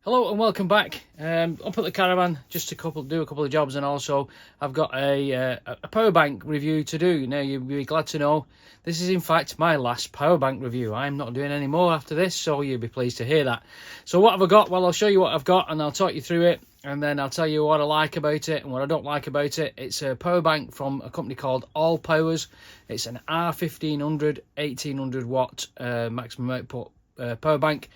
Hello and welcome back. Up at the caravan, just do a couple of jobs, and also I've got a power bank review to do. Now you'll be glad to know this is in fact my last power bank review. I'm not doing any more after this, so you'll be pleased to hear that. So what have I got? Well, I'll show you what I've got and I'll talk you through it, and then I'll tell you what I like about it and what I don't like about it. It's a power bank from a company called Allpowers. It's an R1500 1800 watt maximum output power bank.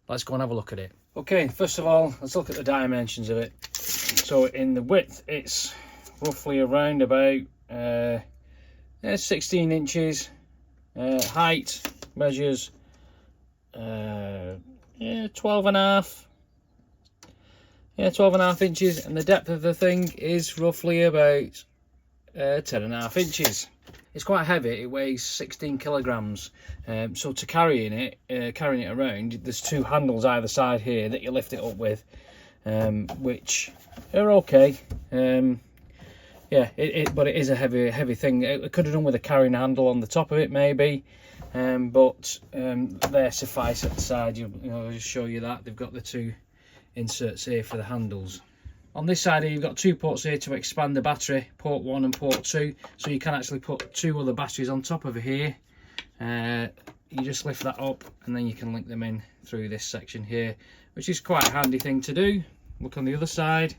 Let's go and have a look at it. Okay, first of all, let's look at the dimensions of it. So in the width, it's roughly around about 16 inches. Height measures 12 and a half. 12 and a half inches, and the depth of the thing is roughly about 10 and a half inches. It's quite heavy. It weighs 16 kilograms. So to carrying it around, there's two handles either side here that you lift it up with, which are okay. Yeah, but it is a heavy thing. It could have done with a carrying handle on the top of it maybe, but they suffice at the side. I'll just show you that they've got the two inserts here for the handles. On this side here, you've got two ports here to expand the battery, port 1 and port 2, so you can actually put two other batteries on top of here. You just lift that up and then you can link them in through this section here, which is quite a handy thing to do. Look on the other side.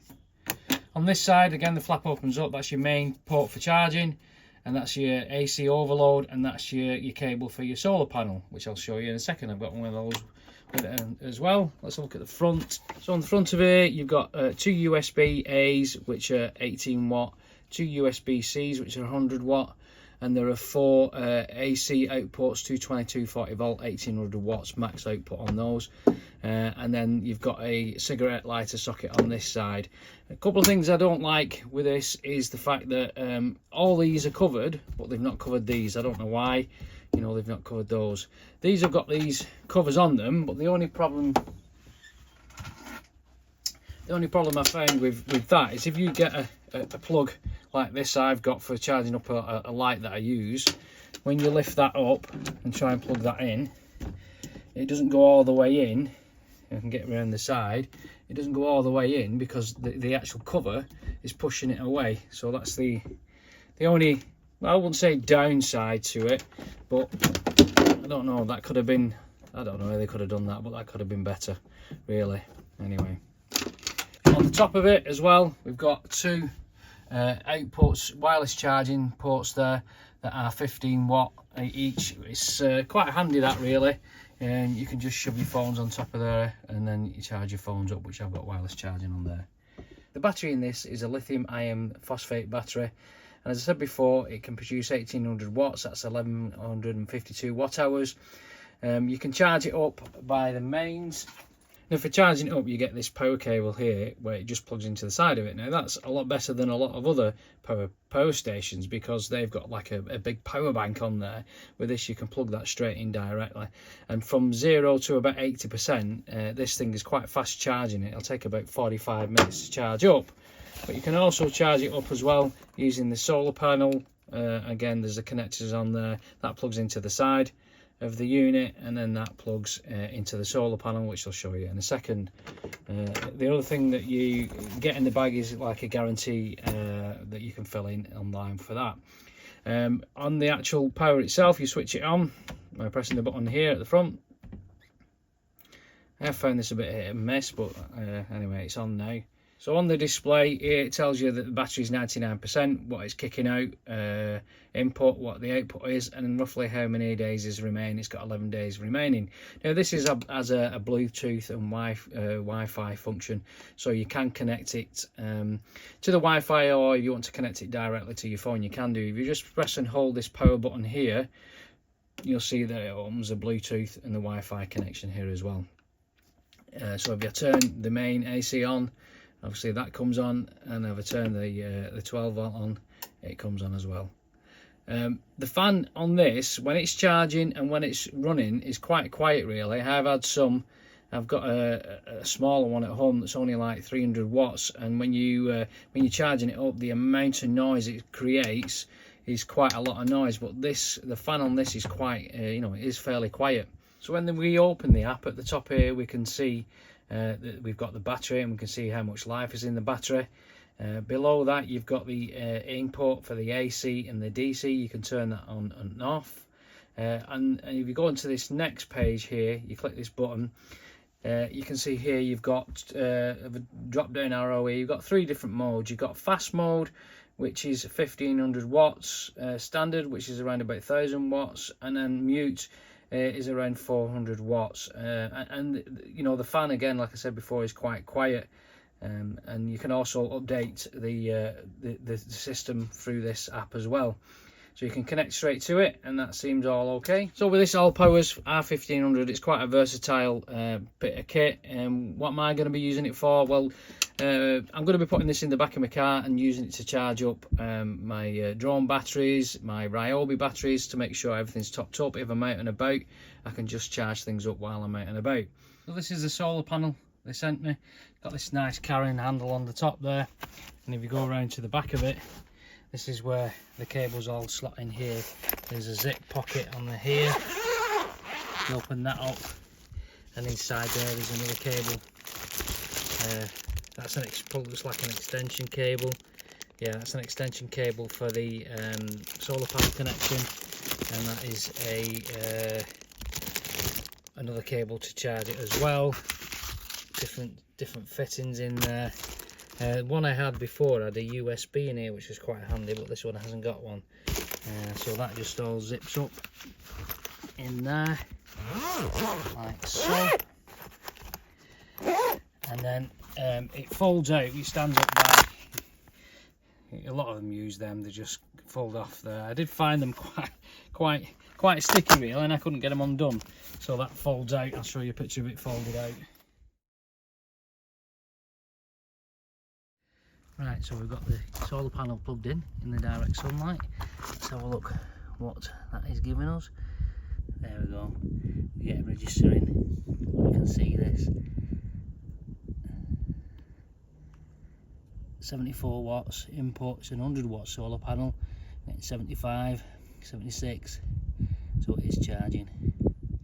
On this side, again, the flap opens up. That's your main port for charging, and that's your AC overload, and that's your cable for your solar panel, which I'll show you in a second. I've got one of those with it as well. Let's look at the front. So on the front of it, you've got two USB A's, which are 18 watt, two USB C's, which are 100 watt, and there are four AC outputs, 220, 40 volt, 1800 watts max output on those. And then you've got a cigarette lighter socket on this side. A couple of things I don't like with this is the fact that all these are covered, but they've not covered these. I don't know why. They've not covered those. These have got these covers on them, but the only problem I found with that is if you get a plug like this I've got for charging up a light that I use, when you lift that up and try and plug that in, it doesn't go all the way in. I can get around the side. It doesn't go all the way in because the actual cover is pushing it away. So that's the only, well, I wouldn't say downside to it, but I don't know, that could have been, I don't know how they could have done that, but that could have been better, really. Anyway, on the top of it as well, we've got two outputs, wireless charging ports there that are 15 watt each. It's quite handy, that, really. And you can just shove your phones on top of there and then you charge your phones up, which I've got wireless charging on there. The battery in this is a lithium iron phosphate battery, and as I said before, it can produce 1800 watts. That's 1152 watt hours. You can charge it up by the mains. Now for charging it up, you get this power cable here where it just plugs into the side of it. Now that's a lot better than a lot of other power stations because they've got like a big power bank on there. With this, you can plug that straight in directly, and from 0 to about 80%, this thing is quite fast charging. It'll take about 45 minutes to charge up, but you can also charge it up as well using the solar panel. Again, there's the connectors on there that plugs into the side of the unit, and then that plugs into the solar panel, which I'll show you in a second. The other thing that you get in the bag is like a guarantee that you can fill in online for that. On the actual power itself, you switch it on by pressing the button here at the front. I found this a bit hit and miss, but anyway, it's on now. So on the display here, it tells you that the battery is 99%, what it's kicking out, input, what the output is, and roughly how many days is remaining. It's got 11 days remaining. Now this is as a Bluetooth and Wi-Fi function, so you can connect it to the Wi-Fi, or if you want to connect it directly to your phone, you can do. If you just press and hold this power button here, you'll see that it opens the Bluetooth and the Wi-Fi connection here as well. So if you turn the main AC on, obviously that comes on, and if I turn the 12 volt on, it comes on as well. The fan on this, when it's charging and when it's running, is quite quiet, really. I've got a smaller one at home that's only like 300 watts, and when you're charging it up, the amount of noise it creates is quite a lot of noise. But the fan on this is quite, it is fairly quiet. So when we open the app at the top here, we can see we've got the battery, and we can see how much life is in the battery. Below that you've got the input for the AC and the DC. You can turn that on and off. And if you go into this next page here, you click this button, you can see here you've got a drop down arrow here. You've got 3 different modes. You've got fast mode, which is 1500 watts, standard, which is around about 1000 watts, and then mute is around 400 watts. And you know, the fan, again, like I said before, is quite quiet. And you can also update the system through this app as well. So you can connect straight to it, and that seems all okay. So with this Allpowers R1500, it's quite a versatile bit of kit. What am I going to be using it for? Well, I'm going to be putting this in the back of my car and using it to charge up my drone batteries, my Ryobi batteries, to make sure everything's topped up. If I'm out and about, I can just charge things up while I'm out and about. So this is the solar panel they sent me. Got this nice carrying handle on the top there, and if you go around to the back of it, this is where the cables all slot in here. There's a zip pocket on the here. You open that up, and inside there is another cable. That's looks like an extension cable. Yeah, that's an extension cable for the solar panel connection, and that is another cable to charge it as well. Different fittings in there. One I had before had a USB in here, which was quite handy, but this one hasn't got one. So that just all zips up in there, like so. And then it folds out, it stands up back. A lot of them use them, they just fold off there. I did find them quite sticky really, and I couldn't get them undone. So that folds out. I'll show you a picture of it folded out. Right, so we've got the solar panel plugged in the direct sunlight. Let's have a look what that is giving us. There we go. We get registering. We can see this. 74 watts inputs and 100 watts solar panel. It's 75, 76. So it is charging.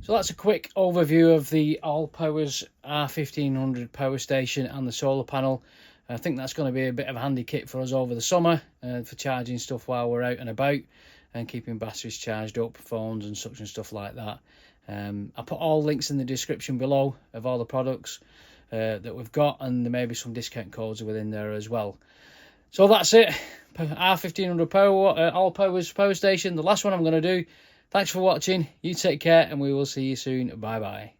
So that's a quick overview of the Allpowers R1500 Powerstation and the solar panel. I think that's going to be a bit of a handy kit for us over the summer for charging stuff while we're out and about and keeping batteries charged up, phones and such and stuff like that. I'll put all links in the description below of all the products that we've got, and there may be some discount codes within there as well. So that's it. R1500 Allpowers Powerstation, the last one I'm going to do. Thanks for watching. You take care, and we will see you soon. Bye bye.